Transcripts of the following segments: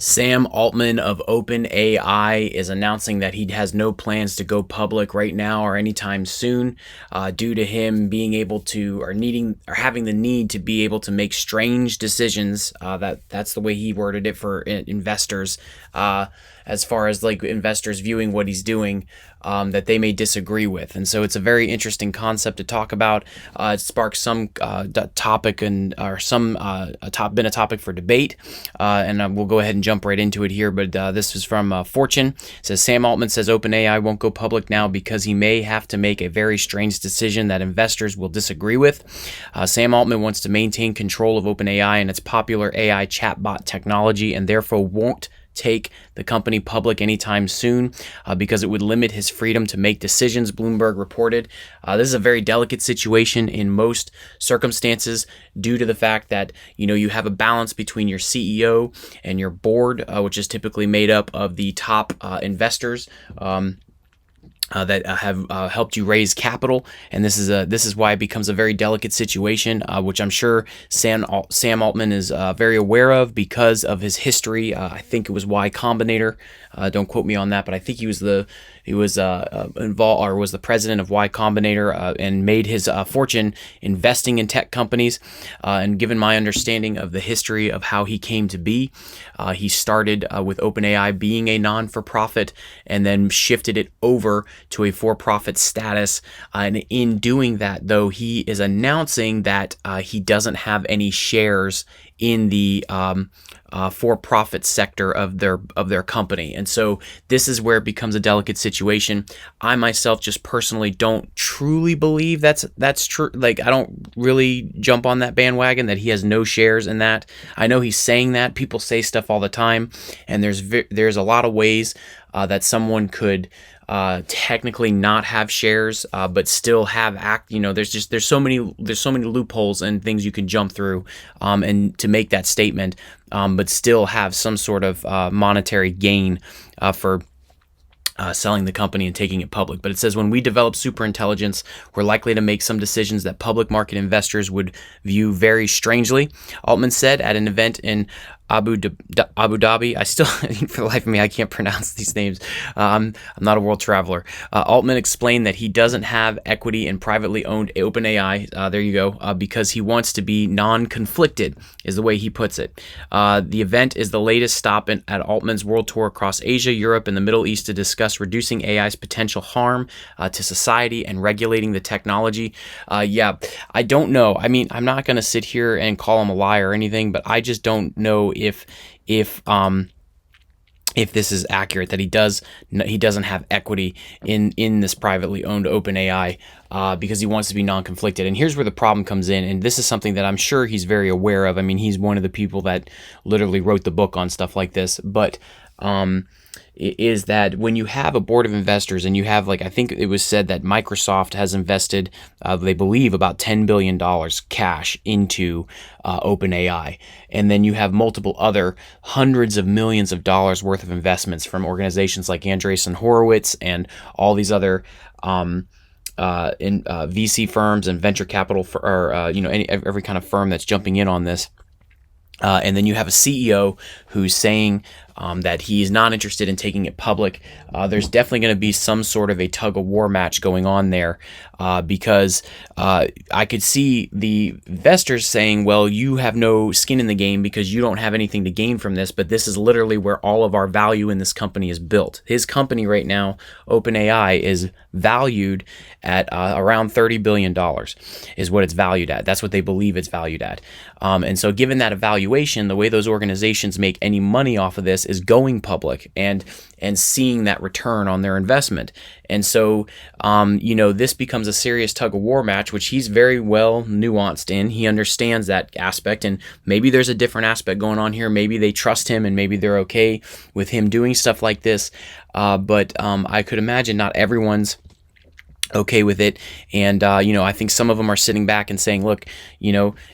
Sam Altman of OpenAI is announcing that he has no plans to go public right now or anytime soon, due to him being able to or needing or having the need to be able to make strange decisions. That's the way he worded it for investors, as far as like investors viewing what he's doing. That they may disagree with. And so it's a very interesting concept to talk about. It sparked some topic and or some been a topic for debate, and we'll go ahead and jump right into it here. But this is from Fortune. It says Sam Altman says OpenAI won't go public now because he may have to make a very strange decision that investors will disagree with. Sam Altman wants to maintain control of OpenAI and its popular AI chatbot technology, and therefore won't take the company public anytime soon because it would limit his freedom to make decisions, Bloomberg reported. This is a very delicate situation in most circumstances due to the fact that, you have a balance between your CEO and your board, which is typically made up of the top investors. That have helped you raise capital, and this is why it becomes a very delicate situation, which I'm sure Sam Altman is very aware of because of his history. I think it was Y Combinator. Don't quote me on that, but I think he was involved or was the president of Y Combinator and made his fortune investing in tech companies. And given my understanding of the history of how he came to be, he started with OpenAI being a non-for-profit and then shifted it over to a for-profit status. And in doing that, though, he is announcing that he doesn't have any shares in the for-profit sector of their company. And so this is where it becomes a delicate situation. I myself just personally don't truly believe that's true. Like, I don't really jump on that bandwagon that he has no shares in that. I know he's saying that. People say stuff all the time, and there's a lot of ways that someone could technically not have shares, but still have there's so many loopholes and things you can jump through, and to make that statement, but still have some sort of monetary gain for selling the company and taking it public. But it says, when we develop superintelligence, we're likely to make some decisions that public market investors would view very strangely, Altman said at an event in Abu Dhabi. I still, for the life of me, I can't pronounce these names. I'm not a world traveler. Altman explained that he doesn't have equity in privately owned OpenAI. There you go. Because he wants to be non-conflicted, is the way he puts it. The event is the latest stop at Altman's world tour across Asia, Europe, and the Middle East to discuss reducing AI's potential harm to society and regulating the technology. I don't know. I mean, I'm not going to sit here and call him a liar or anything, but I just don't know if this is accurate, that he doesn't have equity in this privately owned OpenAI because he wants to be non-conflicted. And here's where the problem comes in, and this is something that I'm sure he's very aware of. I mean, he's one of the people that literally wrote the book on stuff like this, but is that when you have a board of investors and you have, like, I think it was said that Microsoft has invested, they believe, about $10 billion cash into OpenAI. And then you have multiple other hundreds of millions of dollars worth of investments from organizations like Andreessen Horowitz and all these other VC firms and venture capital every kind of firm that's jumping in on this. And then you have a CEO who's saying that he's not interested in taking it public. There's definitely going to be some sort of a tug-of-war match going on there, because I could see the investors saying, well, you have no skin in the game because you don't have anything to gain from this, but this is literally where all of our value in this company is built. His company right now, OpenAI, is valued at around $30 billion is what it's valued at. That's what they believe it's valued at. And so given that evaluation, the way those organizations make any money off of this is going public and seeing that return on their investment. And so, this becomes a serious tug-of-war match, which he's very well nuanced in. He understands that aspect, and maybe there's a different aspect going on here. Maybe they trust him, and maybe they're okay with him doing stuff like this. But I could imagine not everyone's okay with it. And, I think some of them are sitting back and saying, look,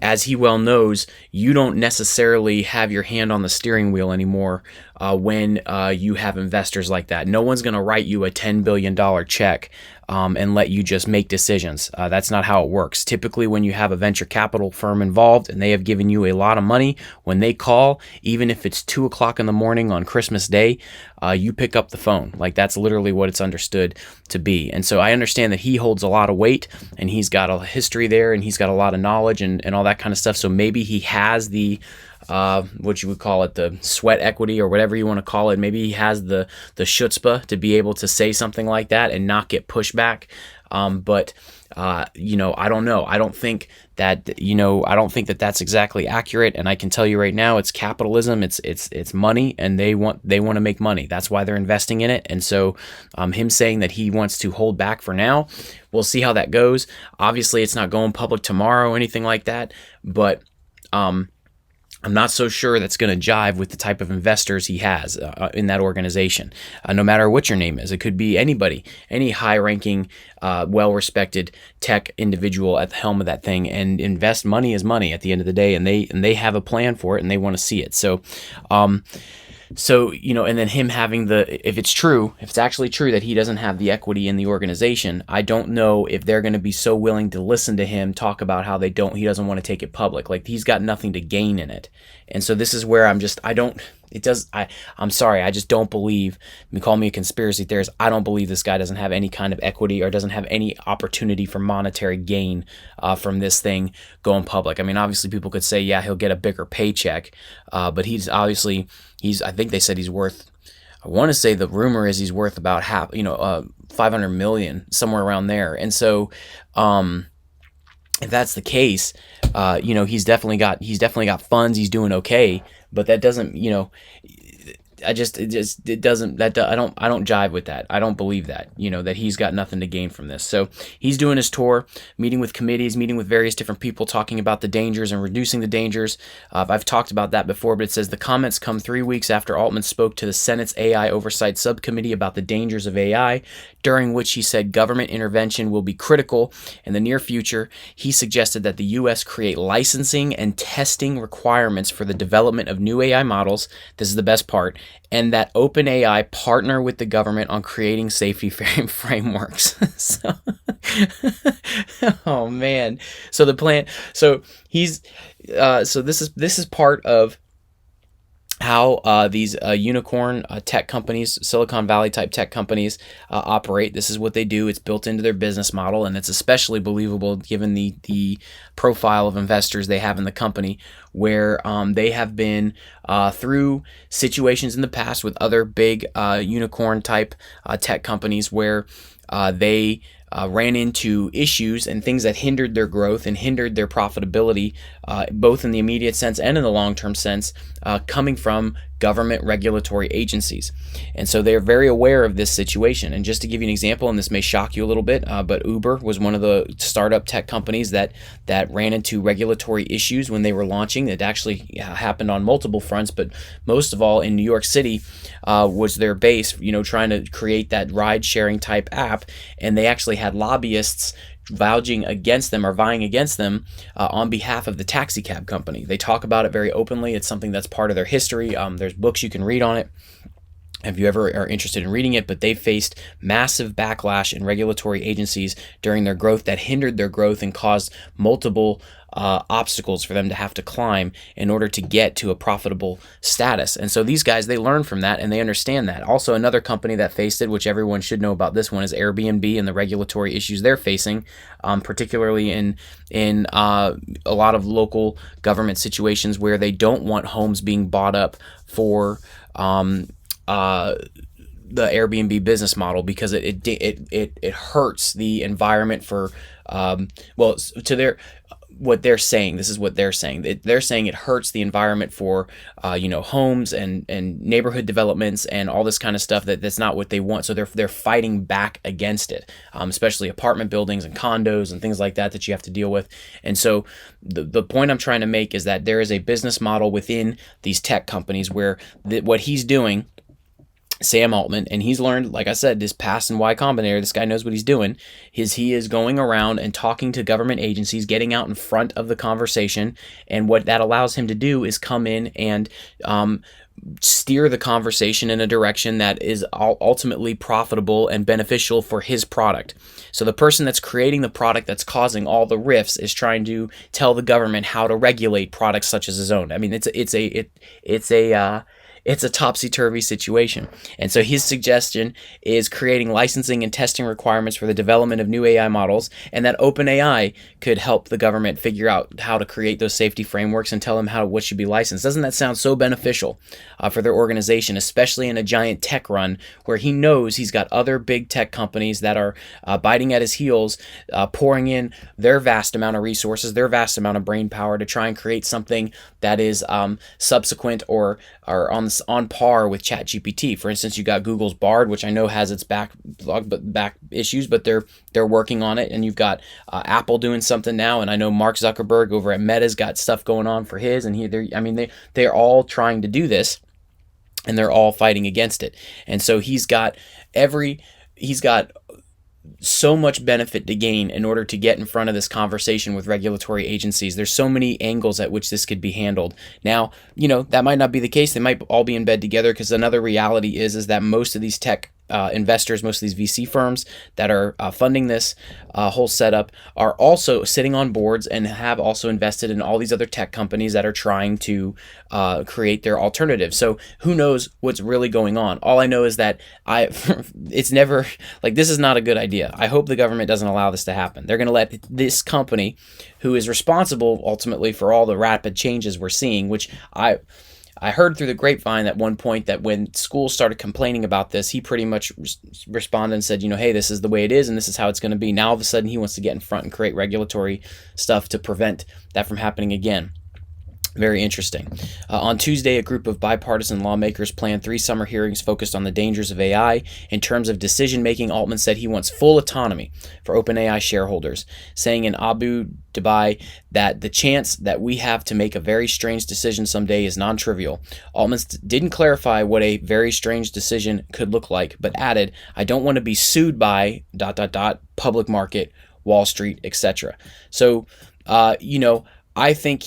as he well knows, you don't necessarily have your hand on the steering wheel anymore when you have investors like that. No one's going to write you a $10 billion check and let you just make decisions. That's not how it works. Typically, when you have a venture capital firm involved and they have given you a lot of money, when they call, even if it's 2 o'clock in the morning on Christmas Day, you pick up the phone. Like, that's literally what it's understood to be. And so I understand that he holds a lot of weight, and he's got a history there, and he's got a lot of knowledge and all that kind of stuff. So maybe he has the what you would call it, the sweat equity or whatever you want to call it. Maybe he has the chutzpah to be able to say something like that and not get pushback. But I don't know. I don't think that that's exactly accurate. And I can tell you right now, it's capitalism. It's money, and they want to make money. That's why they're investing in it. And so, him saying that he wants to hold back for now, we'll see how that goes. Obviously, it's not going public tomorrow or anything like that. But I'm not so sure that's going to jive with the type of investors he has in that organization. No matter what your name is, it could be anybody, any high-ranking, well-respected tech individual at the helm of that thing. And invest money is money at the end of the day, and they have a plan for it, and they want to see it. So, and then him having if it's actually true that he doesn't have the equity in the organization, I don't know if they're going to be so willing to listen to him talk about how he doesn't want to take it public. Like, he's got nothing to gain in it. And so this is where I'm sorry, I just don't believe, you call me a conspiracy theorist, I don't believe this guy doesn't have any kind of equity or doesn't have any opportunity for monetary gain from this thing going public. I mean, obviously people could say, yeah, he'll get a bigger paycheck, but I think they said he's worth, I want to say the rumor is he's worth about 500 million, somewhere around there. And so, if that's the case, he's definitely got funds. He's doing okay, but that doesn't, I don't jive with that. I don't believe that, that he's got nothing to gain from this. So he's doing his tour, meeting with committees, meeting with various different people, talking about the dangers and reducing the dangers. I've talked about that before, but it says the comments come 3 weeks after Altman spoke to the Senate's AI Oversight Subcommittee about the dangers of AI, during which he said government intervention will be critical in the near future. He suggested that the U.S. create licensing and testing requirements for the development of new AI models. This is the best part. And that OpenAI partner with the government on creating safety frameworks. So, oh man. So the plan. So he's. So this is part of how these unicorn tech companies, Silicon Valley type tech companies operate. This is what they do. It's built into their business model, and it's especially believable given the profile of investors they have in the company, where they have been through situations in the past with other big unicorn type tech companies where they ran into issues and things that hindered their growth and hindered their profitability, both in the immediate sense and in the long-term sense, coming from government regulatory agencies. And so they're very aware of this situation. And just to give you an example, and this may shock you a little bit, but Uber was one of the startup tech companies that ran into regulatory issues when they were launching. It actually happened on multiple fronts, but most of all in New York City was their base, trying to create that ride-sharing type app. And they actually had lobbyists vying against them on behalf of the taxi cab company. They talk about it very openly. It's something that's part of their history. There's books you can read on it if you ever are interested in reading it, but they faced massive backlash in regulatory agencies during their growth that hindered their growth and caused multiple obstacles for them to have to climb in order to get to a profitable status. And so these guys, they learn from that and they understand that. Also, another company that faced it, which everyone should know about this one, is Airbnb and the regulatory issues they're facing, particularly in a lot of local government situations where they don't want homes being bought up for the Airbnb business model, because it hurts the environment for what they're saying. This is what they're saying. They're saying it hurts the environment for homes and neighborhood developments and all this kind of stuff. That's not what they want. So they're fighting back against it, especially apartment buildings and condos and things like that you have to deal with. And so the point I'm trying to make is that there is a business model within these tech companies where what he's doing, Sam Altman, and he's learned, like I said, this past and Y Combinator, this guy knows what he's doing, he is going around and talking to government agencies, getting out in front of the conversation, and what that allows him to do is come in and steer the conversation in a direction that is ultimately profitable and beneficial for his product. So the person that's creating the product that's causing all the rifts is trying to tell the government how to regulate products such as his own. I mean, it's a topsy-turvy situation. And so his suggestion is creating licensing and testing requirements for the development of new AI models, and that OpenAI could help the government figure out how to create those safety frameworks and tell them what should be licensed. Doesn't that sound so beneficial for their organization, especially in a giant tech run where he knows he's got other big tech companies that are biting at his heels, pouring in their vast amount of resources, their vast amount of brain power to try and create something that is subsequent or on par with ChatGPT. For instance, you got Google's Bard, which I know has its back issues, but they're working on it. And you've got Apple doing something now, and I know Mark Zuckerberg over at Meta's got stuff going on for his. And they're all trying to do this, and they're all fighting against it. And so he's got so much benefit to gain in order to get in front of this conversation with regulatory agencies. There's so many angles at which this could be handled. Now, that might not be the case. They might all be in bed together, because another reality is that most of these tech investors, most of these VC firms that are funding this whole setup are also sitting on boards and have also invested in all these other tech companies that are trying to create their alternatives. So who knows what's really going on? All I know is that it's never, this is not a good idea. I hope the government doesn't allow this to happen. They're going to let this company, who is responsible ultimately for all the rapid changes we're seeing, which I heard through the grapevine at one point that when schools started complaining about this, he pretty much responded and said, hey, this is the way it is and this is how it's going to be. Now all of a sudden he wants to get in front and create regulatory stuff to prevent that from happening again. Very interesting. On Tuesday, a group of bipartisan lawmakers planned 3 summer hearings focused on the dangers of AI. In terms of decision-making, Altman said he wants full autonomy for OpenAI shareholders, saying in Abu Dhabi that the chance that we have to make a very strange decision someday is non-trivial. Altman didn't clarify what a very strange decision could look like, but added, I don't want to be sued by ... public market, Wall Street, etc. So, I think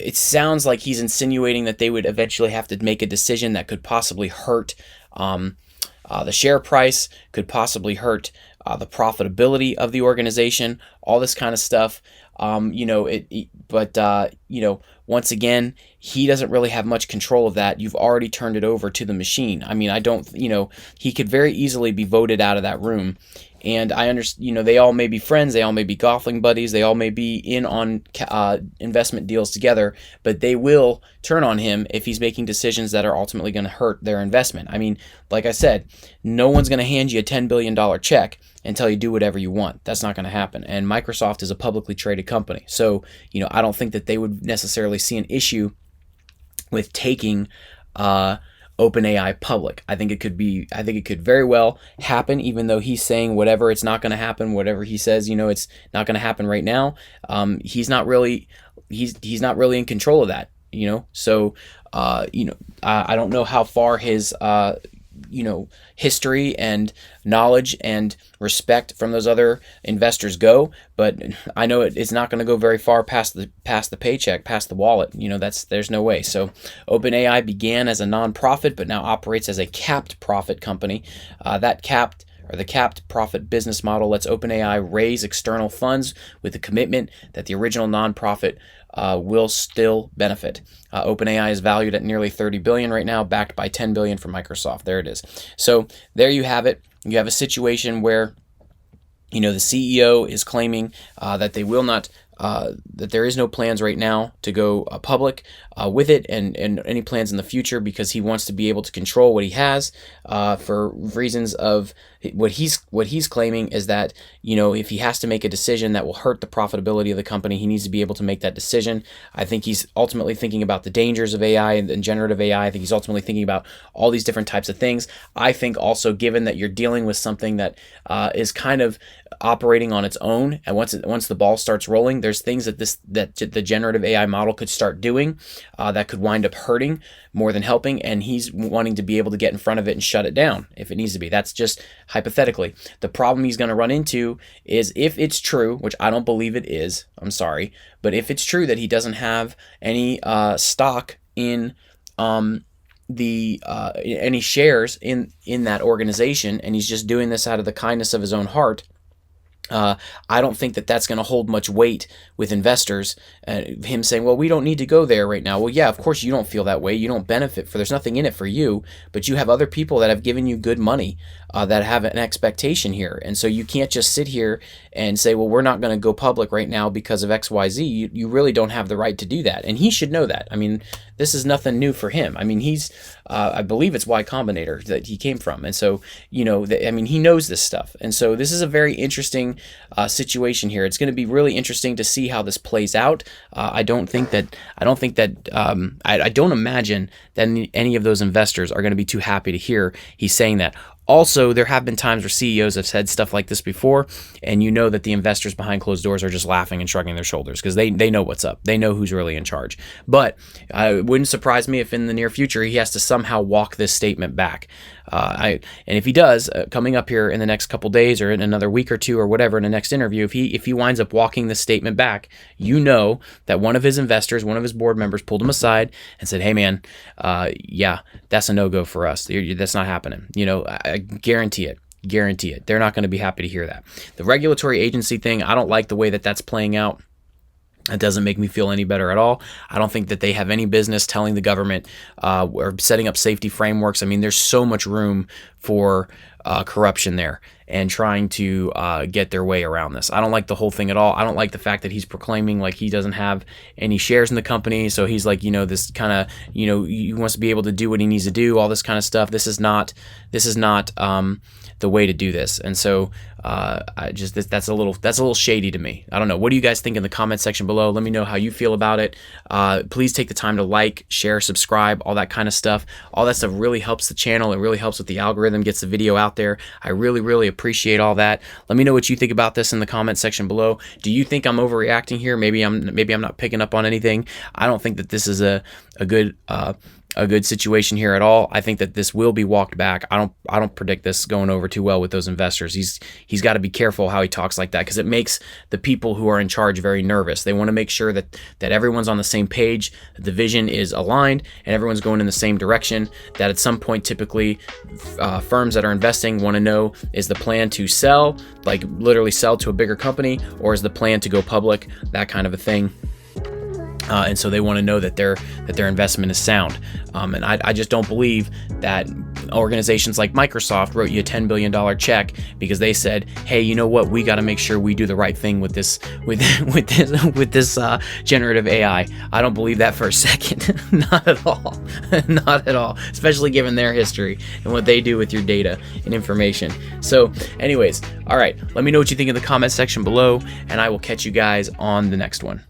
it sounds like he's insinuating that they would eventually have to make a decision that could possibly hurt the share price, could possibly hurt the profitability of the organization, all this kind of stuff. Once again, he doesn't really have much control of that. You've already turned it over to the machine. I mean, he could very easily be voted out of that room. And I understand, they all may be friends, they all may be golfing buddies, they all may be in on investment deals together, but they will turn on him if he's making decisions that are ultimately going to hurt their investment. I mean, like I said, no one's going to hand you a $10 billion check and tell you do whatever you want. That's not going to happen. And Microsoft is a publicly traded company. So, I don't think that they would necessarily see an issue with taking OpenAI public. I think it could very well happen, even though he's saying whatever, it's not going to happen. Whatever he says, it's not going to happen right now. He's not really in control of that. So I don't know how far his history and knowledge and respect from those other investors go, but I know it's not going to go very far past the paycheck, past the wallet. There's no way. So OpenAI began as a nonprofit, but now operates as a capped profit company. The capped profit business model lets OpenAI raise external funds with the commitment that the original nonprofit will still benefit. OpenAI is valued at nearly $30 billion right now, backed by $10 billion from Microsoft. There it is. So there you have it. You have a situation where the CEO is claiming that they will not, that there is no plans right now to go public with it, and any plans in the future, because he wants to be able to control what he has for reasons of what he's claiming is that if he has to make a decision that will hurt the profitability of the company, he needs to be able to make that decision. I think he's ultimately thinking about the dangers of AI and generative AI. I think he's ultimately thinking about all these different types of things. I think also, given that you're dealing with something that is kind of operating on its own, and once the ball starts rolling, there's things that the generative AI model could start doing that could wind up hurting more than helping, and he's wanting to be able to get in front of it and shut it down if it needs to be. That's just hypothetically. The problem he's going to run into is, if it's true, which I don't believe it is, I'm sorry, but if it's true that he doesn't have any stock in any shares in that organization, and he's just doing this out of the kindness of his own heart, I don't think that that's going to hold much weight with investors. Him saying, well, we don't need to go there right now. Well, yeah, of course you don't feel that way. You don't benefit there's nothing in it for you, but you have other people that have given you good money that have an expectation here. And so you can't just sit here and say, well, we're not going to go public right now because of XYZ. You really don't have the right to do that. And he should know that. I mean, this is nothing new for him. I mean, I believe it's Y Combinator that he came from. And so, he knows this stuff. And so this is a very interesting situation here. It's going to be really interesting to see how this plays out. I don't imagine that any of those investors are going to be too happy to hear he's saying that. Also, there have been times where CEOs have said stuff like this before, and you know that the investors behind closed doors are just laughing and shrugging their shoulders because they know what's up. They know who's really in charge. But it wouldn't surprise me if in the near future he has to somehow walk this statement back. And if he does, coming up here in the next couple days or in another week or two or whatever in the next interview, if he winds up walking this statement back, you know that one of his investors, one of his board members pulled him aside and said, hey man, yeah, that's a no-go for us. That's not happening. I guarantee it. They're not going to be happy to hear that. The regulatory agency thing, I don't like the way that that's playing out. It doesn't make me feel any better at all. I don't think that they have any business telling the government or setting up safety frameworks. I mean, there's so much room for corruption there and trying to get their way around this. I don't like the whole thing at all. I don't like the fact that he's proclaiming like he doesn't have any shares in the company. So he's like, this kind of, he wants to be able to do what he needs to do, all this kind of stuff. This is not the way to do this. And so that's a little shady to me. I don't know. What do you guys think in the comment section below? Let me know how you feel about it. Please take the time to like, share, subscribe, all that kind of stuff. All that stuff really helps the channel. It really helps with the algorithm, gets the video out there. I really, really appreciate all that. Let me know what you think about this in the comment section below. Do you think I'm overreacting here? Maybe I'm not picking up on anything. I don't think that this is a good situation here at all. I think that this will be walked back. I don't predict this going over too well with those investors. He's got to be careful how he talks like that because it makes the people who are in charge very nervous. They want to make sure that everyone's on the same page, that the vision is aligned, and everyone's going in the same direction. That at some point, typically, firms that are investing want to know, is the plan to sell, like literally sell to a bigger company, or is the plan to go public, that kind of a thing. And so they want to know that their investment is sound. And I just don't believe that organizations like Microsoft wrote you a $10 billion check because they said, hey, you know what? We got to make sure we do the right thing with this generative AI. I don't believe that for a second. Not at all. Not at all. Especially given their history and what they do with your data and information. So anyways, all right. Let me know what you think in the comment section below, and I will catch you guys on the next one.